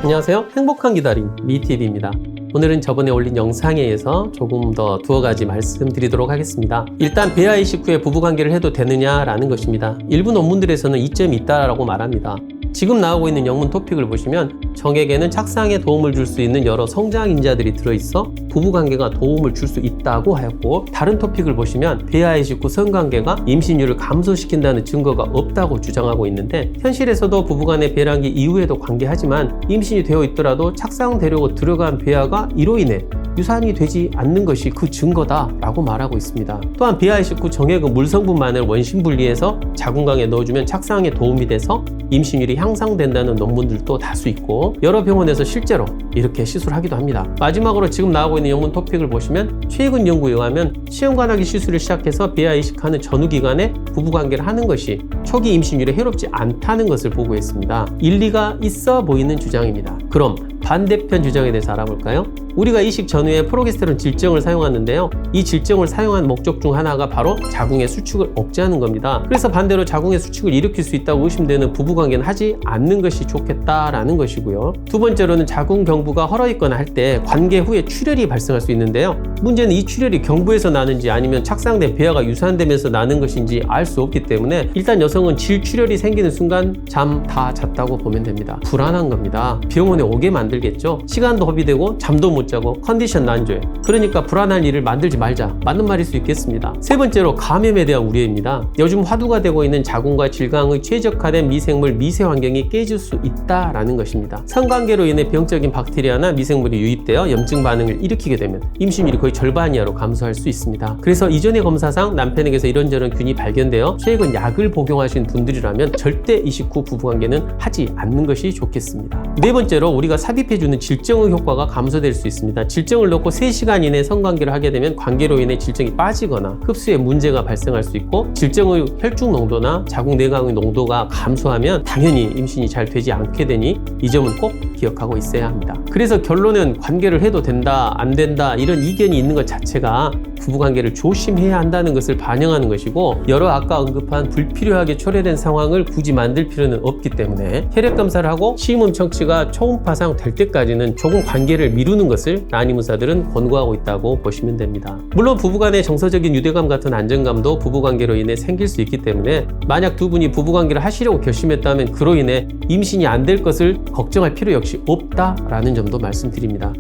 안녕하세요. 행복한 기다림 미TV입니다. 오늘은 저번에 올린 영상에 의해서 조금 더 두어 가지 말씀드리도록 하겠습니다. 일단 배아이식 후에 부부관계를 해도 되느냐라는 것입니다. 일부 논문들에서는 이점이 있다라고 말합니다. 지금 나오고 있는 영문 토픽을 보시면 정액에는 착상에 도움을 줄 수 있는 여러 성장인자들이 들어있어 부부관계가 도움을 줄 수 있다고 하였고, 다른 토픽을 보시면 배아이식 후 성관계가 임신율을 감소시킨다는 증거가 없다고 주장하고 있는데, 현실에서도 부부간의 배란기 이후에도 관계하지만 임신이 되어 있더라도 착상되려고 들어간 배아가 이로 인해 유산이 되지 않는 것이 그 증거다라고 말하고 있습니다. 또한 배아이식 후 정액은 물성분만을 원심 분리해서 자궁강에 넣어주면 착상에 도움이 돼서 임신율이 향상된다는 논문들도 다수 있고, 여러 병원에서 실제로 이렇게 시술하기도 합니다. 마지막으로 지금 나오고 있는 영문 토픽을 보시면 최근 연구에 의하면 시험관하기 시술을 시작해서 배아이식하는 전후 기간에 부부관계를 하는 것이 초기 임신율에 해롭지 않다는 것을 보고했습니다. 일리가 있어 보이는 주장입니다. 그럼 반대편 주장에 대해서 알아볼까요? 우리가 이식 전후에 프로게스테론 질정을 사용하는데요, 이 질정을 사용한 목적 중 하나가 바로 자궁의 수축을 억제하는 겁니다. 그래서 반대로 자궁의 수축을 일으킬 수 있다고 의심되는 부부관계는 하지 않는 것이 좋겠다라는 것이고요. 두 번째로는 자궁 경부가 헐어있거나 할 때 관계 후에 출혈이 발생할 수 있는데요, 문제는 이 출혈이 경부에서 나는지 아니면 착상된 배아가 유산되면서 나는 것인지 알 수 없기 때문에 일단 여성은 질출혈이 생기는 순간 잠 다 잤다고 보면 됩니다. 불안한 겁니다. 병원에 오게 만들겠죠. 시간도 허비되고 잠도 못 자고 컨디션도 안 좋아요. 그러니까 불안한 일을 만들지 말자, 맞는 말일 수 있겠습니다. 세 번째로 감염에 대한 우려입니다. 요즘 화두가 되고 있는 자궁과 질강의 최적화된 미생물 미세 환경이 깨질 수 있다라는 것입니다. 성관계로 인해 병적인 박테리아나 미생물이 유입되어 염증 반응을 일으키게 되면 임신율이 거의 절반 이하로 감소할 수 있습니다. 그래서 이전의 검사상 남편에게서 이런저런 균이 발견되어 최근 약을 복용하신 분들이라면 절대 이식 후 부부관계는 하지 않는 것이 좋겠습니다. 네 번째로 우리가 삽입해주는 질정의 효과가 감소될 수 있습니다. 질정을 넣고 3시간 이내 성관계를 하게 되면 관계로 인해 질정이 빠지거나 흡수에 문제가 발생할 수 있고, 질정의 혈중 농도나 자궁 내강의 농도가 감소하면 당연히 임신이 잘 되지 않게 되니 이 점은 꼭 기억하고 있어야 합니다. 그래서 결론은 관계를 해도 된다, 안 된다 이런 이견이 있는 것 자체가 부부관계를 조심해야 한다는 것을 반영하는 것이고, 여러 아까 언급한 불필요하게 초래된 상황을 굳이 만들 필요는 없기 때문에 혈액검사를 하고 시음음 청취가 초음파상 될 때까지는 조금 관계를 미루는 것을 난임 의사들은 권고하고 있다고 보시면 됩니다. 물론 부부간의 정서적인 유대감 같은 안정감도 부부관계로 인해 생길 수 있기 때문에 만약 두 분이 부부관계를 하시려고 결심했다면 그로 인해 임신이 안 될 것을 걱정할 필요 역시 없다라는 점도 말씀드립니다.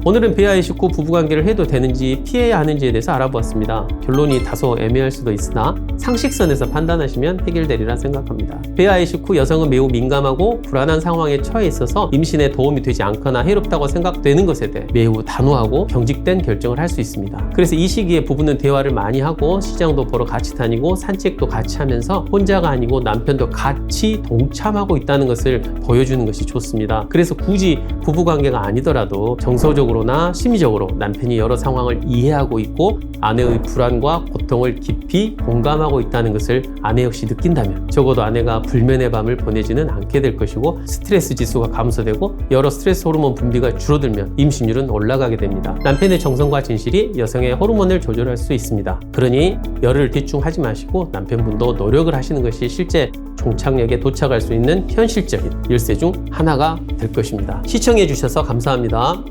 오늘은 배아이식 후 부부관계를 해도 되는지 피해야 하는지에 대해서 알아보았습니다. 결론이 다소 애매할 수도 있으나 상식선에서 판단하시면 해결되리라 생각합니다. 배아이식 후 여성은 매우 민감하고 불안한 상황에 처해 있어서 임신에 도움이 되지 않거나 해롭다고 생각되는 것에 대해 매우 단호하고 경직된 결정을 할 수 있습니다. 그래서 이 시기에 부부는 대화를 많이 하고 시장도 보러 같이 다니고 산책도 같이 하면서 혼자가 아니고 남편도 같이 동참하고 있다는 것을 보여주는 것이 좋습니다. 그래서 굳이 부부관계가 아니더라도 정서적으로 나 심리적으로 남편이 여러 상황을 이해하고 있고 아내의 불안과 고통을 깊이 공감하고 있다는 것을 아내 역시 느낀다면 적어도 아내가 불면의 밤을 보내지는 않게 될 것이고, 스트레스 지수가 감소되고 여러 스트레스 호르몬 분비가 줄어들면 임신율은 올라가게 됩니다. 남편의 정성과 진실이 여성의 호르몬을 조절할 수 있습니다. 그러니 열을 대충 하지 마시고 남편분도 노력을 하시는 것이 실제 종착역에 도착할 수 있는 현실적인 열쇠 중 하나가 될 것입니다. 시청해 주셔서 감사합니다.